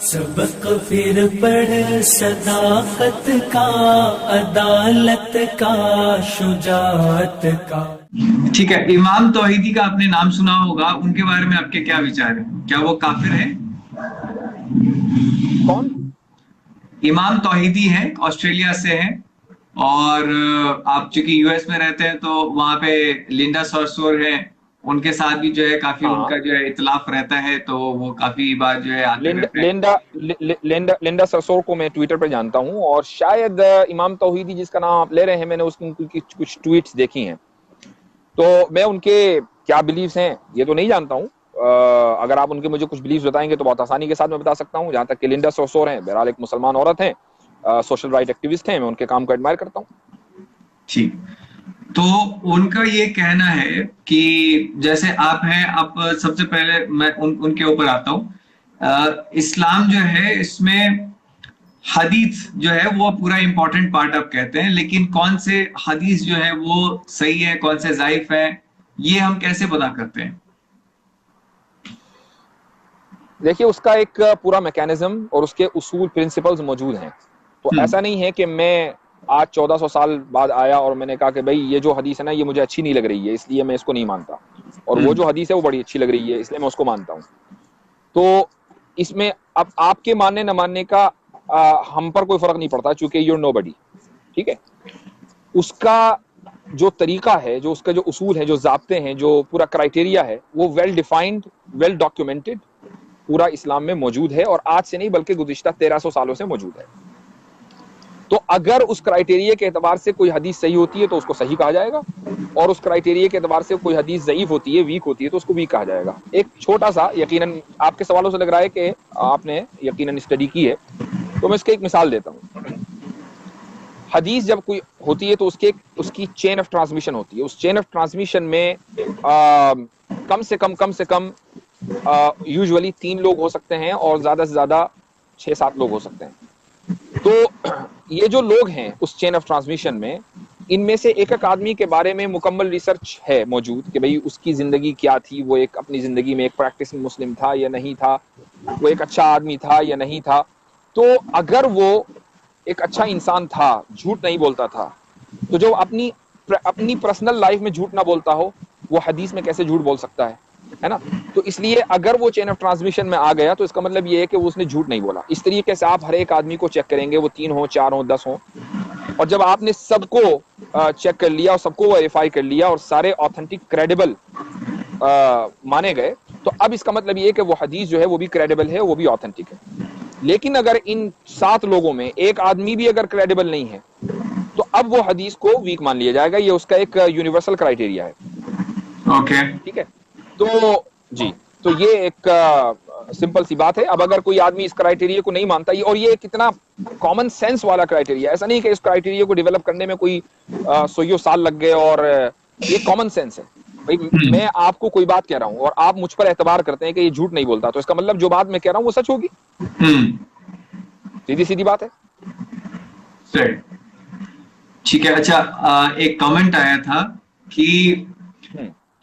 सबक फिर पढ़ सदाकत का, अदालत का, शुजाअत का। ठीक है, इमाम तौहीदी का आपने नाम सुना होगा, उनके बारे में आपके क्या विचार हैं? क्या वो काफिर हैं? कौन? इमाम तौहीदी हैं, ऑस्ट्रेलिया से हैं। और आप चूंकि यूएस में रहते हैं तो वहां पे लिंडा सॉरसोर हैं, उनके साथ भी जो है काफी हाँ, उनका जो है इतलाफ रहता है, तो वो काफी बार जो है आते लिंडा रहते हैं। लिंडा लि- लिंडा लिंडा सरसोर को मैं ट्विटर पे जानता हूँ, और शायद इमाम तौहीदी जिसका नाम आप ले रहे हैं, मैंने उसकी उनकी कुछ ट्वीट्स देखी हैं। तो मैं उनके क्या बिलीव्स हैं ये तो नहीं जानता हूँ। अगर आप उनके मुझे कुछ बिलीव्स बताएंगे तो बहुत आसानी के साथ मैं बता सकता हूँ। जहाँ तक कि लिंडा सरसोर हैं, बहरहाल एक मुसलमान औरत हैं, सोशल राइट एक्टिविस्ट हैं, मैं उनके काम को एडमायर करता हूँ। ठीक। तो उनका ये कहना है कि जैसे आप हैं, आप सबसे पहले मैं उनके ऊपर आता हूँ। इस्लाम जो है इसमें हदीस जो है वो पूरा इंपॉर्टेंट पार्ट आप कहते हैं, लेकिन कौन से हदीस जो है वो सही है, कौन से जाइफ है, ये हम कैसे पता करते हैं? देखिए, उसका एक पूरा मैकेनिज्म और उसके उसूल प्रिंसिपल्स मौजूद हैं। तो हम्म। ऐसा नहीं है कि मैं आज 1400 साल बाद आया और मैंने कहा कि भाई ये जो हदीस है ना, ये मुझे अच्छी नहीं लग रही है इसलिए मैं इसको नहीं मानता, और वो जो हदीस है वो बड़ी अच्छी लग रही है इसलिए मैं उसको मानता हूँ। तो इसमें अब आपके मानने न मानने का हम पर कोई फर्क नहीं पड़ता, चूंकि यूर नोबडी। ठीक है, उसका जो तरीका है, जो उसका जो उसूल है, जो ज़ाब्ते हैं, जो पूरा क्राइटेरिया है, वो वेल डिफाइंड, वेल डॉक्यूमेंटेड पूरा इस्लाम में मौजूद है, और आज से नहीं बल्कि गुज़िश्ता 1300 सालों से मौजूद है। तो अगर उस क्राइटेरिया के एतबार से कोई हदीस सही होती है तो उसको सही कहा जाएगा, और उस क्राइटेरिया के एतबार से कोई हदीस ज़ईफ होती है, वीक होती है, तो उसको वीक कहा जाएगा। एक छोटा सा, यकीनन आपके सवालों से लग रहा है कि आपने यकीनन स्टडी की है, तो मैं इसकी एक मिसाल देता हूँ। हदीस जब कोई होती है तो उसकी चेन ऑफ ट्रांसमिशन होती है। उस चेन ऑफ ट्रांसमिशन में कम से कम यूजुअली 3 लोग हो सकते हैं, और ज्यादा से ज्यादा 6-7 लोग हो सकते हैं। तो ये जो लोग हैं उस चेन ऑफ ट्रांसमिशन में, इनमें से एक एक आदमी के बारे में मुकम्मल रिसर्च है मौजूद कि भाई उसकी जिंदगी क्या थी, वो एक अपनी जिंदगी में एक प्रैक्टिस मुस्लिम था या नहीं था, वो एक अच्छा आदमी था या नहीं था। तो अगर वो एक अच्छा इंसान था, झूठ नहीं बोलता था, तो जो अपनी अपनी पर्सनल लाइफ में झूठ ना बोलता हो, वो हदीस में कैसे झूठ बोल सकता है ना? तो इसलिए अगर वो चेन ऑफ ट्रांसमिशन में आ गया तो इसका मतलब ये है कि वो उसने झूठ नहीं बोला। इस तरीके से आप हर एक आदमी को चेक करेंगे, वो 3 हो, 4 हो, 10 हो, और जब आपने सबको चेक कर लिया और सबको वेरीफाई कर लिया और सारे ऑथेंटिक क्रेडिबल माने गए, तो अब इसका मतलब ये है कि वो हदीस जो है वो भी क्रेडिबल है, वो भी ऑथेंटिक है। लेकिन अगर इन 7 लोगों में एक आदमी भी अगर क्रेडिबल नहीं है, तो अब वो हदीस को वीक मान लिया जाएगा। ये उसका एक यूनिवर्सल क्राइटेरिया है। ओके। ठीक है, तो जी, तो ये एक सिंपल सी बात है। अब अगर कोई आदमी इस क्राइटेरिया को नहीं मानता, और ये कितना कॉमन सेंस वाला क्राइटेरिया, ऐसा नहीं कि इस क्राइटेरिया को डेवलप करने में कोई 100 साल लग गए, और ये कॉमन सेंस है। भाई मैं आपको कोई बात कह रहा हूं और आप मुझ पर एतबार करते हैं कि ये झूठ नहीं बोलता, तो इसका मतलब जो बात मैं कह रहा हूं वो सच होगी। सीधी सीधी बात है। सही। ठीक है। अच्छा, एक कमेंट आया था कि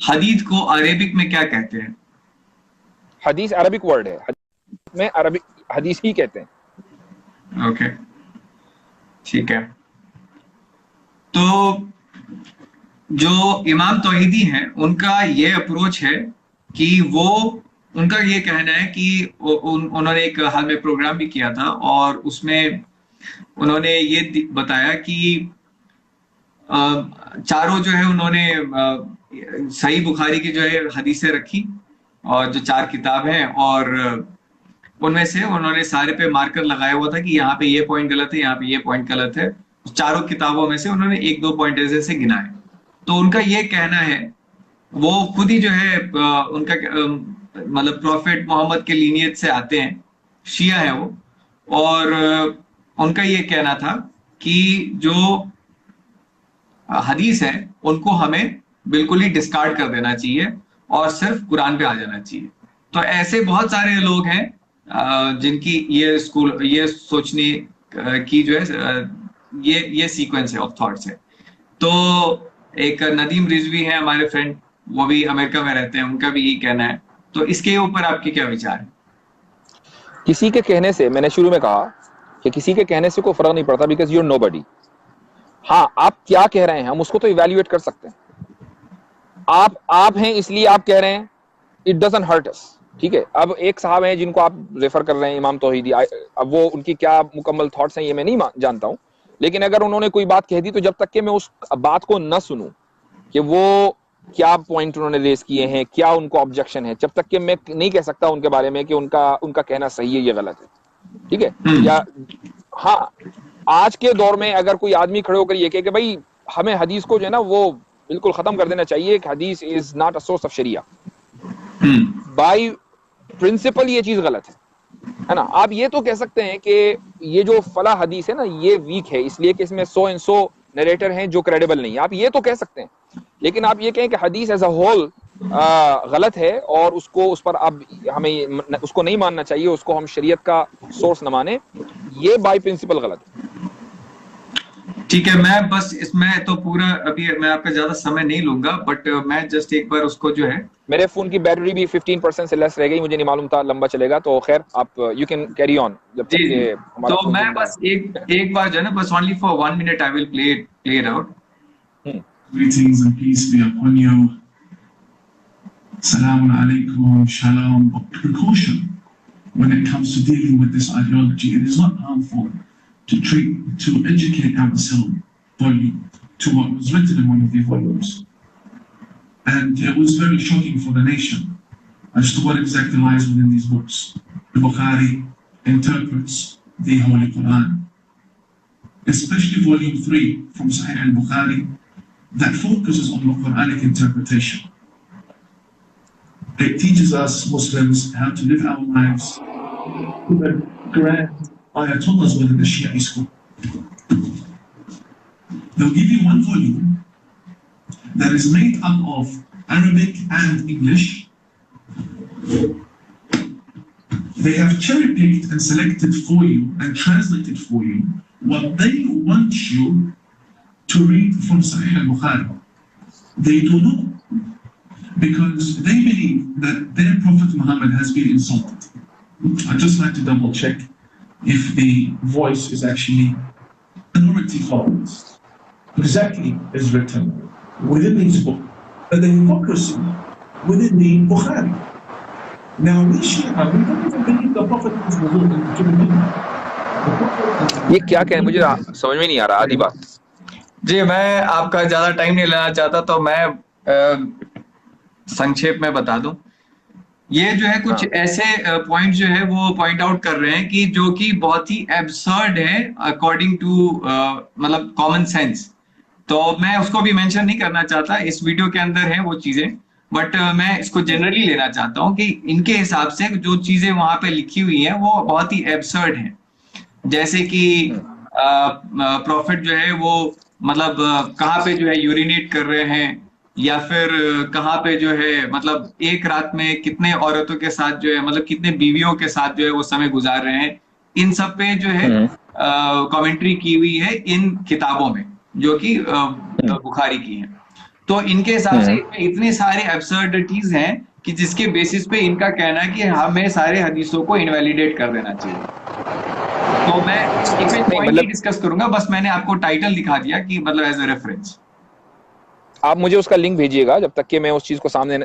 हदीस को अरेबिक में क्या कहते हैं? हदीस अरबिक वर्ड है, हदीस में अरबिक हदीस ही कहते हैं। ओके, ठीक है। तो जो इमाम तौहीदी हैं उनका ये अप्रोच है कि वो, उनका ये कहना है कि उन्होंने एक हाल में प्रोग्राम भी किया था और उसमें उन्होंने ये बताया कि चारों जो है उन्होंने सही बुखारी की जो है हदीसें रखी, और जो 4 किताब हैं, और उनमें से उन्होंने सारे पे मार्कर लगाया हुआ था कि यहाँ पे ये पॉइंट गलत है, यहाँ पे ये पॉइंट गलत है। चारों किताबों में से उन्होंने 1-2 पॉइंट ऐसे से गिनाए। तो उनका ये कहना है, वो खुद ही जो है उनका मतलब प्रॉफिट मोहम्मद के लीनियज से आते हैं, शिया है वो, और उनका ये कहना था कि जो हदीस है उनको हमें बिल्कुल ही डिस्कार्ड कर देना चाहिए और सिर्फ कुरान पे आ जाना चाहिए। तो ऐसे बहुत सारे लोग हैं जिनकी ये स्कूल, ये सोचने की जो है ये सीक्वेंस है ऑफ थॉट्स है। तो एक नदीम रिजवी है हमारे फ्रेंड, वो भी अमेरिका में रहते हैं, उनका भी यही कहना है। तो इसके ऊपर आपके क्या विचार है? किसी के कहने से, मैंने शुरू में कहा कि किसी के कहने से कोई फर्क नहीं पड़ता, बिकॉज यू आर नोबडी। हाँ, आप क्या कह रहे हैं हम उसको तो इवैल्यूएट कर सकते हैं। आप हैं इसलिए आप कह रहे हैं, इट डजंट हर्ट अस, ठीक है। अब एक साहब हैं जिनको आप रेफर कर रहे हैं, इमाम तौहीदी, अब वो उनकी क्या मुकम्मल थॉट्स हैं ये मैं नहीं जानता हूं, लेकिन अगर उन्होंने कोई बात कह दी तो जब तक कि मैं उस बात को न सुनूं कि वो क्या पॉइंट उन्होंने रेज किए हैं, क्या उनको ऑब्जेक्शन है, जब तक कि मैं नहीं कह सकता उनके बारे में कि उनका कहना सही है या गलत है, ठीक है। या हाँ, आज के दौर में अगर कोई आदमी खड़े होकर ये कहे कि भाई हमें हदीस को जो है ना वो बिल्कुल खत्म कर देना चाहिए, कि hadith is not a source of sharia, by principle ये चीज गलत है ना। आप ये तो कह सकते हैं कि ये जो फला हदीस है ना ये वीक है इसलिए कि इसमें 100 एंड 100 नरेटर हैं जो क्रेडिबल नहीं है, आप ये तो कह सकते हैं। लेकिन आप ये कहें कि हदीस एज अ होल गलत है और उस पर अब हमें उसको नहीं मानना चाहिए, उसको हम शरीयत का सोर्स न माने, ये बाय प्रिंसिपल गलत है। ठीक है, मैं बस इसमें तो पूरा अभी मैं आपका ज्यादा समय नहीं लूंगा, बट मैं जस्ट एक बार उसको जो है, मेरे फोन की बैटरी भी 15% से लेस रह गई, मुझे नहीं मालूम था लंबा चलेगा, तो खैर आप यू कैन कैरी ऑन जब तक जी, ये हमारा तो मैं बस एक बार जो है ना, बस only for 1 minute I will play it out. Greetings and peace be upon you. Salamun alaikum, shalom. But precaution when it comes to dealing with this ideology. It is not harmful to educate ourselves to what was written in one of the volumes. And it was very shocking for the nation as to what exactly lies within these books. The Bukhari interprets the Holy Quran, especially volume 3 from Sahih al-Bukhari, that focuses on the Quranic interpretation. It teaches us Muslims how to live our lives with the grand ayatollahs within the Shia school. They'll give you one volume that is made up of Arabic and English. They have cherry-picked and selected for you and translated for you what they want you to read from Sahih al-Bukhari. They do not, because they believe that their Prophet Muhammad has been insulted. I'd just like to double check if the voice is actually minority followers. Exactly is written within these books, the hypocrisy within the Bukhari. Now we Shia, we don't even believe the Prophet was revealed to the Prophet. ये क्या कहें, मुझे समझ में नहीं आ रहा आधी बात। जी, मैं आपका ज्यादा टाइम नहीं लेना चाहता, तो मैं संक्षेप में बता दूं। ये जो है कुछ ऐसे पॉइंट जो है वो पॉइंट आउट कर रहे हैं कि जो कि बहुत ही एब्सर्ड है अकॉर्डिंग टू मतलब कॉमन सेंस। तो मैं उसको भी मेंशन नहीं करना चाहता, इस वीडियो के अंदर है वो चीजें, बट मैं इसको जनरली लेना चाहता हूं कि इनके हिसाब से जो चीजें वहां पे लिखी हुई हैं वो बहुत ही एब्सर्ड हैं। जैसे कि प्रॉफिट जो है वो मतलब कहाँ पे जो है यूरिनेट कर रहे हैं, या फिर कहाँ पे जो है मतलब एक रात में कितने औरतों के साथ जो है मतलब कितने बीवियों के साथ जो है वो समय गुजार रहे हैं, इन सब पे जो है कमेंट्री की हुई है इन किताबों में जो कि बुखारी की है। तो इनके हिसाब से इतने सारे एब्सर्डिटीज हैं कि जिसके बेसिस पे इनका कहना है कि हमें सारे हदीसों को इनवैलिडेट कर देना चाहिए। तो मैं एक पॉइंट नहीं डिस्कस करूंगा, बस मैंने आपको टाइटल दिखा दिया कि मतलब एज अ रेफरेंस। आप मुझे उसका लिंक भेजिएगा जब तक कि मैं उस चीज को सामने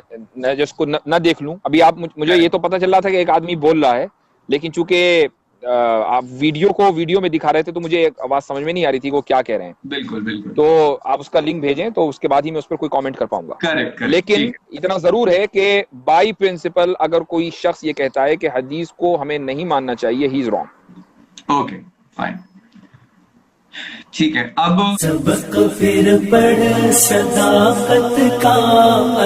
जिसको न देख लूं। अभी आप मुझे ये तो पता चल रहा था कि एक आदमी बोल रहा है, लेकिन चूंकि आप वीडियो में दिखा रहे थे तो मुझे एक आवाज समझ में नहीं आ रही थी वो क्या कह रहे हैं। बिल्कुल बिल्कुल। तो आप उसका लिंक भेजें तो उसके बाद ही मैं उस पर कोई कमेंट कर पाऊंगा। करेक्ट। लेकिन इतना जरूर है कि बाय प्रिंसिपल अगर कोई शख्स ये कहता है कि हदीस को हमें नहीं मानना चाहिए, he is wrong. Okay fine, ठीक है। अब सबक फिर पढ़ सदाकत का,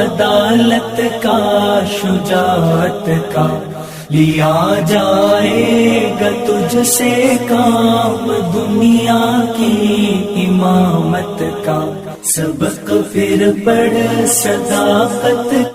अदालत का, शुजाअत का, लिया जाएगा तुझसे काम दुनिया की इमामत का। सबक फिर पढ़ सदाकत